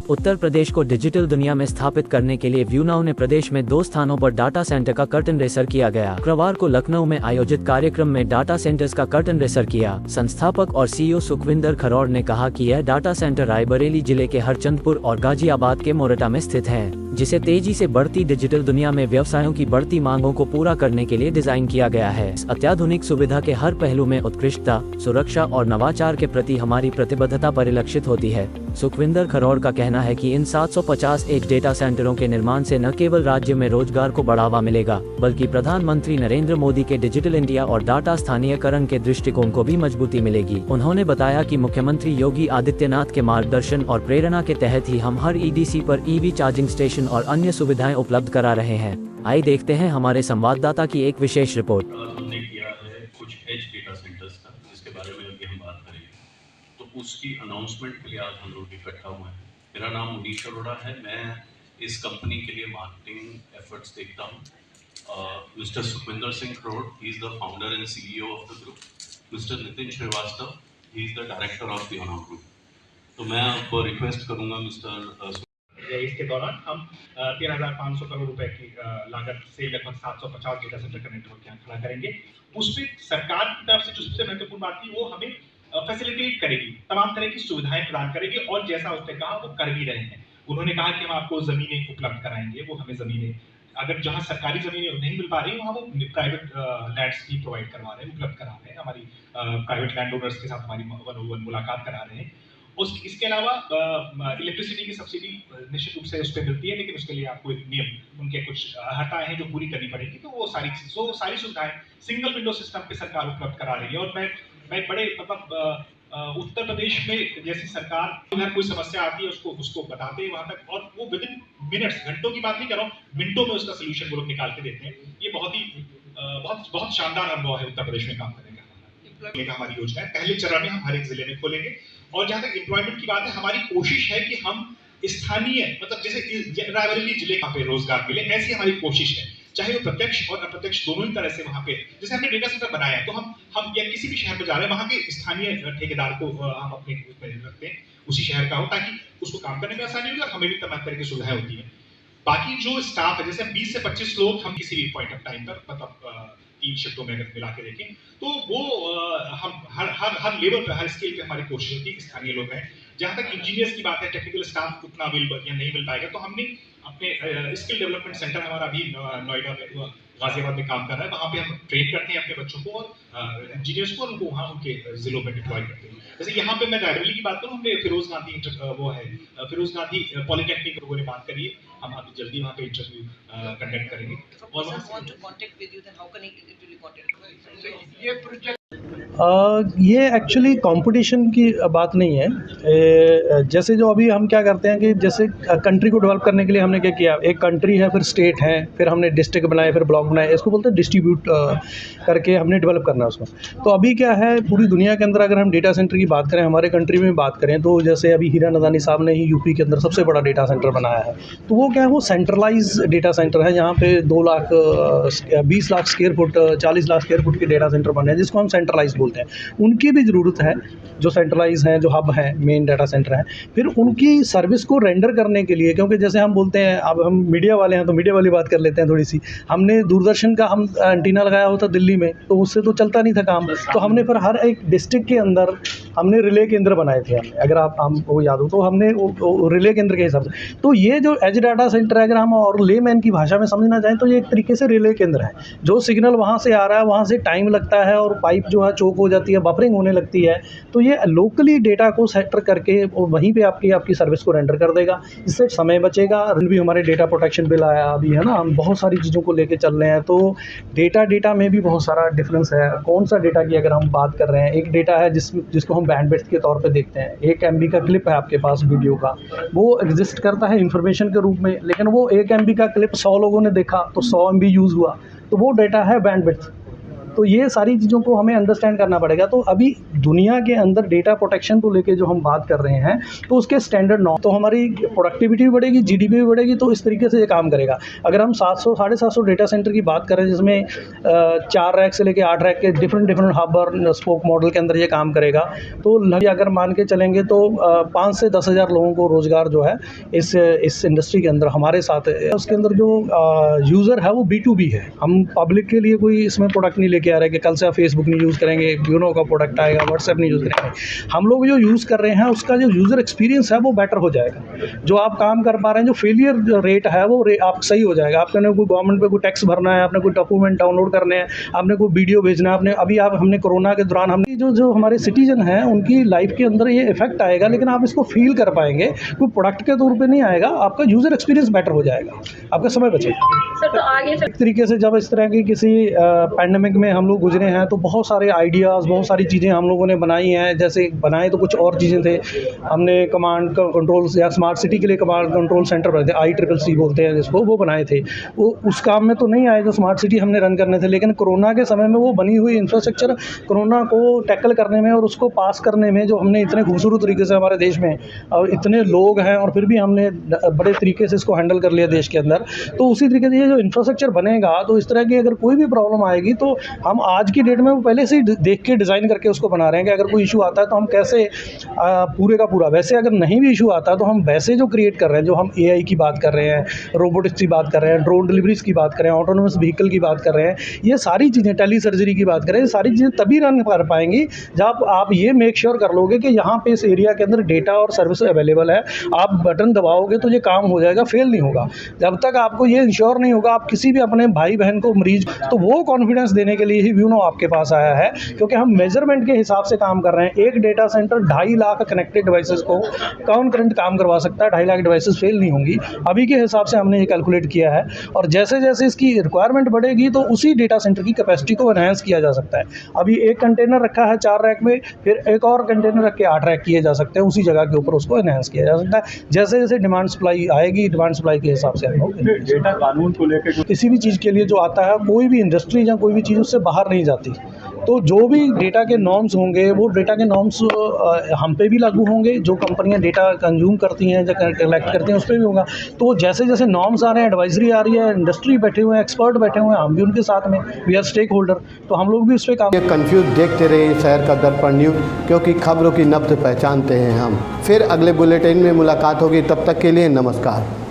उत्तर प्रदेश को डिजिटल दुनिया में स्थापित करने के लिए व्यूनाउ ने प्रदेश में 2 स्थानों पर डाटा सेंटर का कर्टन रेसर किया गया। शुक्रवार को लखनऊ में आयोजित कार्यक्रम में डाटा सेंटर्स का कर्टन रेसर किया। संस्थापक और सीईओ सुखविंदर खरौड़ ने कहा कि यह डाटा सेंटर रायबरेली जिले के हरचंदपुर और गाजियाबाद के मोरटा में स्थित है, जिसे तेजी से बढ़ती डिजिटल दुनिया में व्यवसायों की बढ़ती मांगों को पूरा करने के लिए डिजाइन किया गया है। इस अत्याधुनिक सुविधा के हर पहलू में उत्कृष्टता, सुरक्षा और नवाचार के प्रति हमारी प्रतिबद्धता परिलक्षित होती है। सुखविंदर खरौड़ का कहना है कि इन 751 डेटा सेंटरों के निर्माण से न केवल राज्य में रोजगार को बढ़ावा मिलेगा, बल्कि प्रधानमंत्री नरेंद्र मोदी के डिजिटल इंडिया और डाटा स्थानीयकरण के दृष्टिकोण को भी मजबूती मिलेगी। उन्होंने बताया कि मुख्यमंत्री योगी आदित्यनाथ के मार्गदर्शन और प्रेरणा के तहत ही हम हर ईडीसी पर ईवी चार्जिंग स्टेशन और अन्य सुविधाएं उपलब्ध करा रहे हैं। आइए देखते हैं हमारे संवाददाता की एक विशेष रिपोर्ट। हमने किया है कुछ एज डेटा सेंटर्स का, जिसके बारे में अभी हम बात करेंगे, तो उसकी अनाउंसमेंट के लिए आज हम लोग इकट्ठा हुए हैं। मेरा नाम मुनीश अरोड़ा है, मैं इस कंपनी के लिए मार्केटिंग एफर्ट्स देखता हूँ। Mister Sukhwinder Singh Kharaud, he is the founder and CEO of the group. Mister Nitin Srivastava, he is the director of the ओनाउ ग्रुप। तो मैं आपको रिक्वेस्ट करूँगा मिस्टर इसके दौरान हम 13,500 करोड़ रुपए की लागत से लगभग 750 डेटा सेंटर का नेटवर्क यहाँ खड़ा करेंगे। उसमें सरकार की तरफ से जो सबसे महत्वपूर्ण बात थी वो हमें फैसिलिटेट करेगी, तमाम तरह की सुविधाएं प्रदान करेगी, और जैसा उसने कहा वो कर भी रहे हैं। उन्होंने कहा कि हम आपको जमीनें उपलब्ध कराएंगे, वो हमें जमीनें, अगर जहाँ सरकारी जमीनें नहीं मिल पा रही वहाँ वो प्राइवेट लैंड्स भी प्रोवाइड करवा रहे हैं, उपलब्ध करा रहे हैं। हमारी प्राइवेट लैंड ओनर्स के साथ हमारी मुलाकात करा रहे हैं। इसके अलावा इलेक्ट्रिसिटी की सब्सिडी निश्चित रूप से उस पर मिलती है, लेकिन उसके लिए आपको एक नियम, उनके कुछ हटाए हैं जो पूरी करनी पड़ेगी। तो वो सारी सुविधाएं सिंगल विंडो सिस्टम पे सरकार उपलब्ध करा रही है। और मैं बड़े मतलब उत्तर प्रदेश में जैसी सरकार अगर कोई समस्या आती है उसको बताते हैं वहां तक, और वो विद इन मिनट्स, घंटों की बात नहीं कर रहा हूँ, मिनटों में उसका सोल्यूशन वो लोग निकाल के देते हैं। ये बहुत शानदार अनुभव है उत्तर प्रदेश में काम करने का। हमारी योजना है, पहले चरण में हम हर एक जिले में खोलेंगे। और जहां तक एम्प्लॉयमेंट की बात है, हमारी कोशिश है कि हम स्थानीय, मतलब जैसे रायबरेली जिले पे रोजगार मिले, ऐसी हमारी कोशिश है, चाहे वो प्रत्यक्ष और अप्रत्यक्ष दोनों ही तरह से। वहां पे जैसे हमने डेटा सेंटर बनाया, तो हम या किसी भी शहर में जा रहे हैं, वहां के स्थानीय ठेकेदार को हम अपने रखते हैं, उसी शहर का हो, ताकि उसको काम करने में आसानी होगी और हमें भी तमाम तरह की सुविधाएं होती है। बाकी जो स्टाफ है, जैसे 20 से 25 लोग हम किसी भी पॉइंट ऑफ टाइम पर, मतलब 3 शिफ्टों में अगर मिला के देखें, तो वो हम हर लेवल पर, हर स्केल पे हमारी कोशिश होती है। स्थानीय लोग हैं। जहां तक इंजीनियर्स की बात है, टेक्निकल स्टाफ उतना नहीं मिल पाएगा, तो हमने अपने स्किल डेवलपमेंट सेंटर हमारा अभी नोएडा में, गाजियाबाद में काम कर रहा है। वहाँ पे हम ट्रेन करते हैं अपने बच्चों को और इंजीनियर्स को, उनको वहाँ उनके जिलों में डिप्लॉय करते हैं। जैसे यहाँ पे मैं रायबरेली की बात करूँ, हमने फिरोज गांधी पॉलिटेक्निक लोगों ने बात करी है, हम अभी जल्दी वहाँ पे इंटरव्यू कंडक्ट करेंगे। और ये एक्चुअली कंपटीशन की बात नहीं है। जैसे जो अभी हम क्या करते हैं कि जैसे कंट्री को डेवलप करने के लिए हमने क्या किया, एक कंट्री है, फिर स्टेट है, फिर हमने डिस्ट्रिक्ट बनाए, फिर ब्लॉक बनाए, इसको बोलते हैं डिस्ट्रीब्यूट करके हमने डेवलप करना है उसको। तो अभी क्या है, पूरी दुनिया के अंदर अगर हम डेटा सेंटर की बात करें, हमारे कंट्री में बात करें, तो जैसे अभी हीरा नदानी साहब ने ही यूपी के अंदर सबसे बड़ा डेटा सेंटर बनाया है। तो वो क्या है, वो सेंट्रलाइज डेटा सेंटर है, जहाँ पे 20 lakh square foot, 40 lakh square foot के डेटा सेंटर बने हैं, जिसको हम सेंट्रलाइज बोलते हैं। उनकी भी ज़रूरत है, जो सेंट्रलाइज हैं, जो हब हैं, मेन डाटा सेंटर हैं, फिर उनकी सर्विस को रेंडर करने के लिए, क्योंकि जैसे हम बोलते हैं, अब हम मीडिया वाले हैं तो मीडिया वाली बात कर लेते हैं थोड़ी सी। हमने दूरदर्शन का हम एंटीना लगाया होता दिल्ली में, तो उससे तो चलता नहीं था काम, तो हमने फिर हर एक डिस्ट्रिक्ट के अंदर हमने रिले केंद्र बनाए थे। अगर हमको याद हो तो हमने रिले केंद्र के हिसाब से, तो ये जो एज डाटा सेंटर है, अगर हम और लेमैन की भाषा में समझना चाहें, तो ये एक तरीके से रिले केंद्र है। जो सिग्नल वहाँ से आ रहा है, वहाँ से टाइम लगता है और पाइप जो है चोक हो जाती है, बफरिंग होने लगती है, तो ये लोकली डेटा को सेंटर करके वहीं पे आपकी सर्विस को रेंडर कर देगा। इससे समय बचेगा। भी हमारे डेटा प्रोटेक्शन बिल आया अभी, है ना, हम बहुत सारी चीज़ों को लेके चल रहे हैं। तो डेटा में भी बहुत सारा डिफरेंस है। कौन सा डेटा की अगर हम बात कर रहे हैं, एक डेटा है जिसको हम बैंडविड्थ के तौर पे देखते हैं। 1 MB का क्लिप है आपके पास वीडियो का, वो एग्जिस्ट करता है इन्फॉर्मेशन के रूप में, लेकिन वो 1 MB का क्लिप 100 लोगों ने देखा तो 100 MB यूज़ हुआ, तो वो डेटा है बैंडविड्थ। तो ये सारी चीज़ों को हमें अंडरस्टैंड करना पड़ेगा। तो अभी दुनिया के अंदर डेटा प्रोटेक्शन को लेके जो हम बात कर रहे हैं, तो उसके स्टैंडर्ड नॉर्म, तो हमारी प्रोडक्टिविटी भी बढ़ेगी, जीडीपी भी बढ़ेगी, तो इस तरीके से ये काम करेगा। अगर हम 700 750 डेटा सेंटर की बात करें, जिसमें 4 रैक से लेके 8 रैक के डिफरेंट हब और स्पोक मॉडल के अंदर ये काम करेगा, तो अगर मान के चलेंगे तो 5 से 10 हज़ार लोगों को रोज़गार जो है इस इंडस्ट्री के अंदर हमारे साथ है। उसके अंदर जो यूज़र है वो B2B है। हम पब्लिक के लिए कोई इसमें प्रोडक्ट नहीं लेके आ रहे कि कल से आप फेसबुक नहीं यूज़ करेंगे, यूनो का प्रोडक्ट आएगा, व्हाट्सएप नहीं यूज़ करेंगे। हम लोग जो यूज़ कर रहे हैं उसका जो यूज़र एक्सपीरियंस है वो बेटर हो जाएगा। जो आप काम कर पा रहे हैं, जो फेलियर रेट है वो आप सही हो जाएगा। आपने कोई गवर्नमेंट पे कोई टैक्स भरना है, आपने कोई डॉक्यूमेंट डाउनलोड करने हैं, आपने कोई वीडियो भेजना है, हमने कोरोना के दौरान हमने जो हमारे सिटीजन हैं उनकी लाइफ के अंदर ये इफेक्ट आएगा, लेकिन आप इसको फील कर पाएंगे। कोई प्रोडक्ट के तौर पे नहीं आएगा, आपका यूज़र एक्सपीरियंस बेटर हो जाएगा, आपका समय बचेगा। सर तो आगे एक तरीके से जब इस तरह की किसी पैंडेमिक में हम लोग गुजरे हैं, तो बहुत सारे आइडियाज़, बहुत सारी चीज़ें हम लोगों ने बनाई हैं। जैसे बनाए तो कुछ और चीज़ें थे, हमने कमांड कंट्रोल या स्मार्ट सिटी के लिए कमांड कंट्रोल सेंटर बनाए थे, ICCC बोलते हैं जिसको, वो बनाए थे। वो उस काम में तो नहीं आए जो स्मार्ट सिटी हमने रन करने थे, लेकिन कोरोना के समय में वो बनी हुई इंफ्रास्ट्रक्चर कोरोना को टैकल करने में और उसको पास करने में, जो हमने इतने खूबसूरत तरीके से हमारे देश में और इतने लोग हैं और फिर भी हमने बड़े तरीके से इसको हैंडल कर लिया देश के अंदर। तो उसी तरीके से ये जो इंफ्रास्ट्रक्चर बनेगा, तो इस तरह की अगर कोई भी प्रॉब्लम आएगी तो हम आज की डेट में वो पहले से ही देख के डिज़ाइन करके उसको बना रहे हैं कि अगर कोई इशू आता है तो हम कैसे पूरे का पूरा, वैसे अगर नहीं भी इशू आता तो हम वैसे जो क्रिएट कर रहे हैं, जो हम AI की बात कर रहे हैं, रोबोटिक्स की बात कर रहे हैं, ड्रोन डिलीवरीज की बात कर रहे हैं, ऑटोनोमस व्हीकल की बात कर रहे हैं, ये सारी चीज़ें, टेली सर्जरी की बात कर रहे हैं, ये सारी चीज़ें तभी रन कर पाएंगी जब आप ये मेक श्योर कर लोगे कि यहाँ पे इस एरिया के अंदर डेटा और सर्विस अवेलेबल है। आप बटन दबाओगे तो ये काम हो जाएगा, फेल नहीं होगा। जब तक आपको ये इंश्योर नहीं होगा, आप किसी भी अपने भाई बहन को मरीज, तो वो कॉन्फिडेंस देने के लिए ही व्यूनो आपके पास आया है, क्योंकि हम मेजरमेंट के हिसाब से काम कर रहे हैं। एक data centre 2.5 lakh connected devices को कॉन्करेंट काम करवा सकता है, 2.5 लाख डिवाइसेस फेल नहीं होंगी। अभी के हिसाब से हमने ये कैलकुलेट किया है, और जैसे जैसे इसकी रिक्वायरमेंट बढ़ेगी तो उसी डेटा सेंटर की कैपेसिटी को एनहांस किया जा सकता है। अभी एक कंटेनर रखा है 4 रैक में, फिर एक और कंटेनर रख के 8 रैक किए जा सकते हैं, उसी जगह के ऊपर उसको एनहांस किया जा सकता है। जैसे जैसे डिमांड सप्लाई आएगी, डिमांड सप्लाई के हिसाब से हम लोग डेटा कानून को लेकर किसी भी चीज़ के लिए जो आता है, कोई भी इंडस्ट्री या कोई भी चीज़ उससे बाहर नहीं जाती। तो जो भी डेटा के नॉर्म्स होंगे, वो डेटा के नॉर्म्स हम पे भी लागू होंगे। जो कंपनियां डेटा कंज्यूम करती हैं या कलेक्ट करती हैं उस पर भी होगा। तो जैसे जैसे नॉर्म्स आ रहे हैं, एडवाइजरी आ रही है, इंडस्ट्री बैठे हुए हैं, एक्सपर्ट बैठे हुए हैं, हम भी उनके साथ में, वी आर स्टेक होल्डर, तो हम लोग भी उस पर काम। ये कन्फ्यूज देखते रहिए शहर का दर्पण न्यूज़, क्योंकि खबरों की नब्ज़ पहचानते हैं हम। फिर अगले बुलेटिन में मुलाकात होगी, तब तक के लिए नमस्कार।